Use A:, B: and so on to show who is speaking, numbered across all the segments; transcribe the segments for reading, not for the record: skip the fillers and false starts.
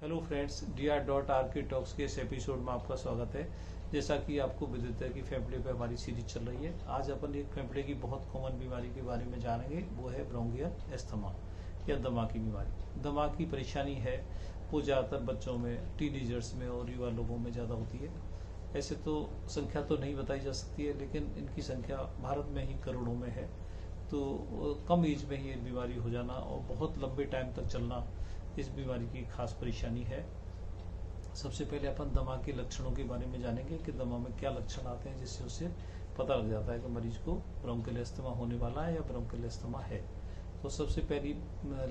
A: Hello friends, dr.rk talks के इस episode में आपका स्वागत है। जैसा कि आपको विदित है कि फेफड़े पे हमारी सीरीज चल रही है। आज अपन एक फेफड़े की बहुत कॉमन बीमारी के बारे में जानेंगे, वो है ब्रोंकियल एस्थमा या दमा की बीमारी। दमा की परेशानी है वो ज़्यादातर बच्चों में, टीनेजर्स में और युवा लोगों में ज़्यादा होती है। ऐसे तो संख्या तो नहीं बताई जा सकती है, लेकिन इनकी संख्या भारत में ही करोड़ों में है। तो कम एज में ही ये बीमारी हो जाना और बहुत लंबे टाइम तक चलना इस बीमारी की खास परेशानी है। सबसे पहले अपन दमा के लक्षणों के बारे में जानेंगे कि दमा में क्या लक्षण आते हैं, जिससे उसे पता लग जाता है कि मरीज को ब्रोंकियल एस्थमा होने वाला है या ब्रोंकियल एस्थमा है। तो सबसे पहली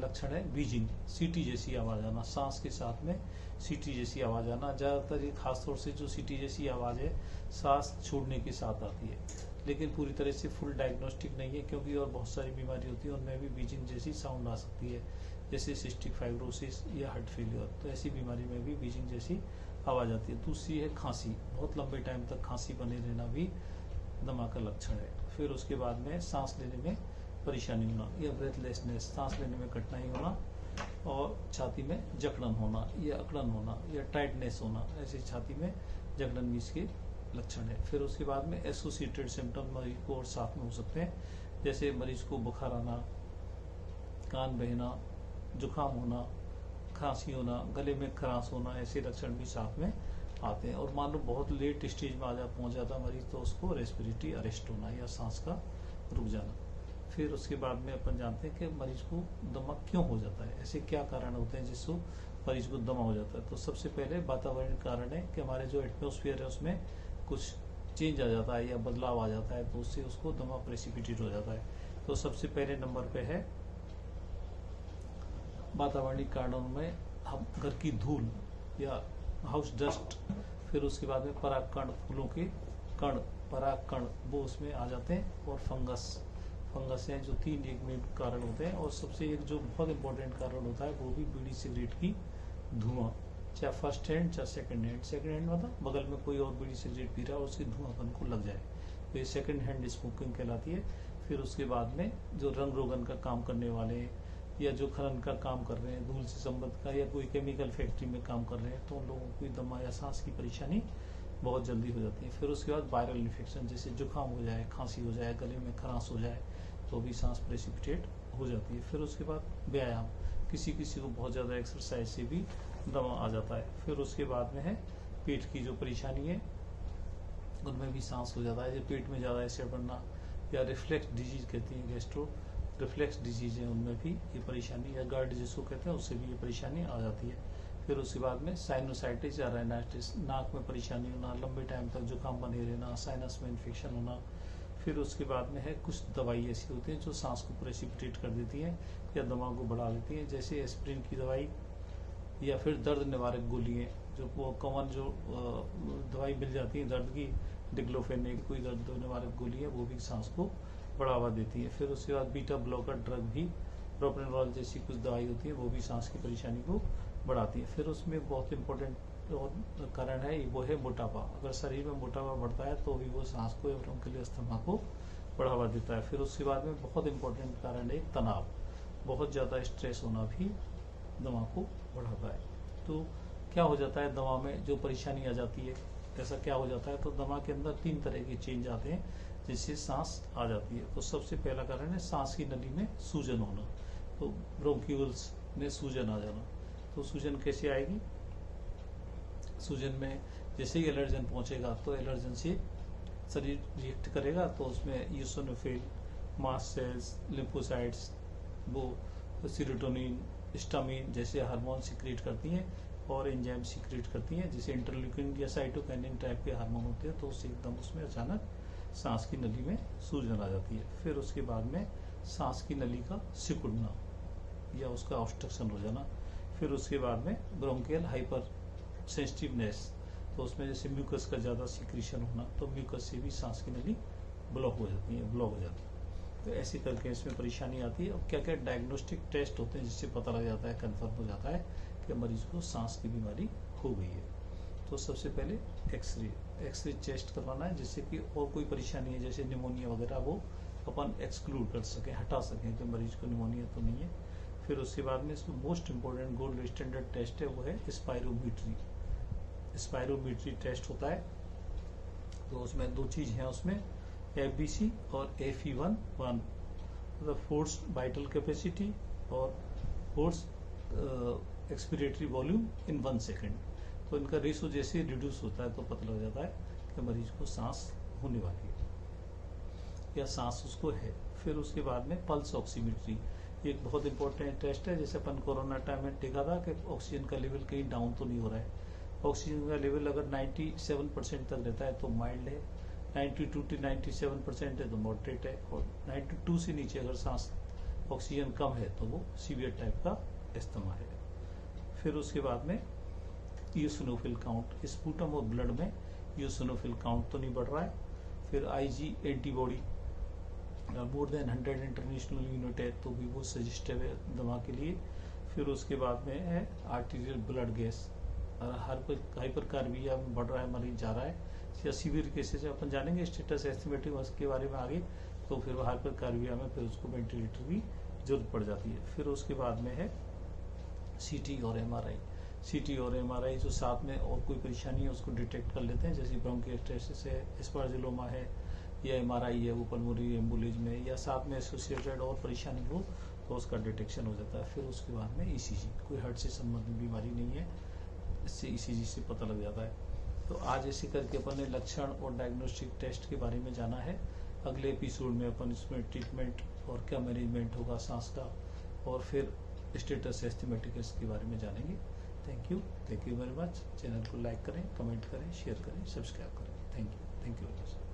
A: लक्षण है बीजिंग, सीटी जैसी आवाज आना, सांस के साथ में सीटी जैसी आवाज आना। ज्यादातर ये खासतौर से जो सीटी जैसी आवाज है सांस छोड़ने के साथ आती है, लेकिन पूरी तरह से फुल डायग्नोस्टिक नहीं है, क्योंकि और बहुत सारी बीमारी होती है उनमें भी बीजिंग जैसी साउंड आ सकती है, जैसे सिस्टिक फाइब्रोसिस या हार्ट फेलियर। तो ऐसी बीमारी में भी बीजिंग जैसी आवाज आती है। दूसरी है खांसी, बहुत लंबे टाइम तक खांसी बने रहना भी दमा का लक्षण है। फिर उसके बाद में सांस लेने में परेशानी होना या ब्रेथलेसनेस, सांस लेने में कठिनाई होना, और छाती में जकड़न होना या अकड़न होना या टाइटनेस होना, ऐसे छाती में जकड़न भी इसके लक्षण है। फिर उसके बाद में एसोसिएटेड सिम्टम मरीज को और साथ में हो सकते हैं, जैसे मरीज को बुखार आना, कान बहना, जुकाम होना, खांसी होना, गले में खराश होना, ऐसे लक्षण भी साथ में आते हैं। और मान लो बहुत लेट स्टेज में पहुंच जाता मरीज, तो उसको रेस्पिरेटरी अरेस्ट होना या सांस का रुक जाना। फिर उसके बाद में अपन जानते हैं कि मरीज को दमा क्यों हो जाता है, ऐसे क्या कारण होते हैं जिससे मरीज को दमा हो जाता है। तो सबसे पहले वातावरण कारण है कि हमारे जो एटमोस्फियर है उसमें कुछ चेंज आ जाता है या बदलाव आ जाता है, तो उससे उसको दमा प्रेसिपिटेट हो जाता है। तो सबसे पहले नंबर पे है वातावरणीय कारणों में हम घर की धूल या हाउस डस्ट, फिर उसके बाद में परागकण, फूलों के कण, परागकण वो उसमें आ जाते हैं, और फंगस हैं, जो तीन एक में कारण होते हैं। और सबसे एक जो बहुत इंपॉर्टेंट कारण होता है वो भी बीड़ी सिगरेट की धुआं, चाहे फर्स्ट हैंड चाहे सेकंड हैंड। सेकंड हैंड मतलब बगल में कोई और बीड़ी सिगरेट पी रहा है और उसकी धुआंपन को लग जाए, तो ये सेकंड हैंड स्मोकिंग कहलाती है। फिर उसके बाद में जो रंग रोगन का काम करने वाले हैं या जो खनन का काम कर रहे हैं, धूल से संबंध का, या कोई केमिकल फैक्ट्री में काम कर रहे हैं, तो उन लोगों को दमा या सांस की परेशानी बहुत जल्दी हो जाती है। फिर उसके बाद वायरल इन्फेक्शन, जैसे जुकाम हो जाए, खांसी हो जाए, गले में खराश हो जाए, तो भी सांस प्रेसिपिटेट हो जाती है। फिर उसके बाद व्यायाम, किसी किसी को बहुत ज़्यादा एक्सरसाइज से भी दमा आ जाता है। फिर उसके बाद में है पेट की जो परेशानी है, उनमें भी सांस हो जाता है, जैसे पेट में ज़्यादा एसिड बनना, या रिफ्लेक्स डिजीज कहती है, गैस्ट्रो रिफ्लेक्स डिजीज है, उनमें भी ये परेशानी, या गार्ड जिसको कहते हैं, उससे भी ये परेशानी आ जाती है। फिर उसके बाद में साइनोसाइटिस या राइनाइटिस, नाक में परेशानी होना, लंबे टाइम तक जुकाम बने रहना, साइनस में इन्फेक्शन होना। फिर उसके बाद में है कुछ दवाई ऐसी होती हैं जो सांस को प्रेसिपिटेट कर देती हैं या दमा को बढ़ा देती हैं, जैसे एस्प्रिन की दवाई, या फिर दर्द निवारक गोलियाँ, जो वो कॉमन जो दवाई मिल जाती है दर्द की, डिक्लोफेनेक कोई दर्द निवारक गोली है, वो भी सांस को बढ़ावा देती है। फिर उसके बाद बीटा ब्लॉकर ड्रग भी, प्रोप्रेनोल जैसी कुछ दवाई होती है, वो भी सांस की परेशानी को बढ़ाती है। फिर उसमें बहुत इंपॉर्टेंट कारण है वो है मोटापा। अगर शरीर में मोटापा बढ़ता है तो भी वो सांस को या ब्रोंकियल एस्थमा को बढ़ावा देता है। फिर उसके बाद में बहुत इंपॉर्टेंट कारण है तनाव, बहुत ज़्यादा स्ट्रेस होना भी दमा को बढ़ाता है। तो क्या हो जाता है दमा में, जो परेशानी आ जाती है, ऐसा क्या हो जाता है, तो दमा के अंदर तीन तरह के चेंज आते हैं जिससे सांस आ जाती है। तो सबसे पहला कारण है सांस की नली में सूजन होना, तो ब्रोंक्यूल्स में सूजन आ जाना। तो सूजन कैसे आएगी, सूजन में जैसे ही एलर्जन पहुंचेगा तो एलर्जन से शरीर रिएक्ट करेगा, तो उसमें यूसोनोफिल, मास्ट सेल्स, लिम्फोसाइट्स, वो सीरोटोनिन, हिस्टामिन जैसे हार्मोन सीक्रेट करती हैं, और एंजाइम सीक्रेट करती हैं, जैसे इंटरल्यूकिन या साइटोकाइनिन टाइप के हार्मोन होते हैं। तो उससे एकदम उसमें अचानक सांस की नली में सूजन आ जाती है। फिर उसके बाद में सांस की नली का सिकुड़ना या उसका ऑब्स्ट्रक्शन हो जाना। फिर उसके बाद में ब्रोंकियल हाइपर सेंसिटिवनेस, तो उसमें जैसे म्यूकस का ज़्यादा सिक्रीशन होना, तो म्यूकस से भी सांस की नली ब्लॉक हो जाती है। तो ऐसे करके इसमें परेशानी आती है। और क्या क्या डायग्नोस्टिक टेस्ट होते हैं जिससे पता लग जाता है, कंफर्म हो जाता है कि मरीज को सांस की बीमारी हो गई है। तो सबसे पहले एक्सरे चेस्ट करवाना है, जिससे कि और कोई परेशानी है जैसे निमोनिया वगैरह वो अपन एक्सक्लूड कर सकें, हटा सकें कि मरीज को निमोनिया तो नहीं है। फिर उसके बाद में इसमें most important gold standard test है वो है स्पायरोमीट्री। स्पायरोमीट्री टेस्ट होता है, तो उसमें दो चीज हैं, उसमें FBC और FE1 मतलब फोर्स वाइटल कैपेसिटी और फोर्स एक्सपिरेटरी वॉल्यूम इन 1 सेकेंड। तो इनका रेशो जैसे रिड्यूस होता है तो पता लग जाता है कि मरीज को सांस होने वाली है या सांस उसको है। फिर उसके बाद में पल्स ऑक्सीमीट्री, एक बहुत इंपॉर्टेंट टेस्ट है। जैसे अपन कोरोना टाइम में देखा था कि ऑक्सीजन का लेवल कहीं डाउन तो नहीं हो रहा है। ऑक्सीजन का लेवल अगर 97% तक रहता है तो माइल्ड है, 92 to 97% है तो मॉडरेट है, और 92 से नीचे अगर सांस ऑक्सीजन कम है तो वो सीवियर टाइप का अस्थमा है। फिर उसके बाद में ईओसिनोफिल काउंट, स्पूटम और ब्लड में ईओसिनोफिल काउंट तो नहीं बढ़ रहा है। फिर IG antibody more than 100 international unit है तो भी वो सजेस्टिव है दवा के लिए। फिर उसके बाद में है आर्टीरियल ब्लड गैस, हाइपरकार्बिया में बढ़ रहा है, मरीज जा रहा है या सीवियर केसेस है, अपन जानेंगे स्टेटस एस्टिमेटिंग उसके बारे में आगे। तो फिर हाइपरकार्बिया में फिर उसको वेंटिलेटर की जरूरत पड़ जाती है। फिर उसके बाद में है CT और MRI। CT और MRI जो साथ में और कोई परेशानी है उसको डिटेक्ट कर लेते हैं, जैसे ब्रोंकियोस्टेसिस है, एस्पार्जिलोमा है, या MRI है वो पल्मोनरी एम्बुलेज में, या साथ में एसोसिएटेड और परेशानी हो तो उसका डिटेक्शन हो जाता है। फिर उसके बाद में ECG, कोई हार्ट से संबंधित बीमारी नहीं है, इससे ECG से पता लग जाता है। तो आज ऐसे करके अपन ने लक्षण और डायग्नोस्टिक टेस्ट के बारे में जाना है। अगले एपिसोड में अपन इसमें ट्रीटमेंट और क्या मैनेजमेंट होगा सांस का, और फिर स्टेटस एस्टिमेटिक के बारे में जानेंगे। Thank you very much. Channel को लाइक करें, कमेंट करें, शेयर करें, सब्सक्राइब करें। Thank you very much.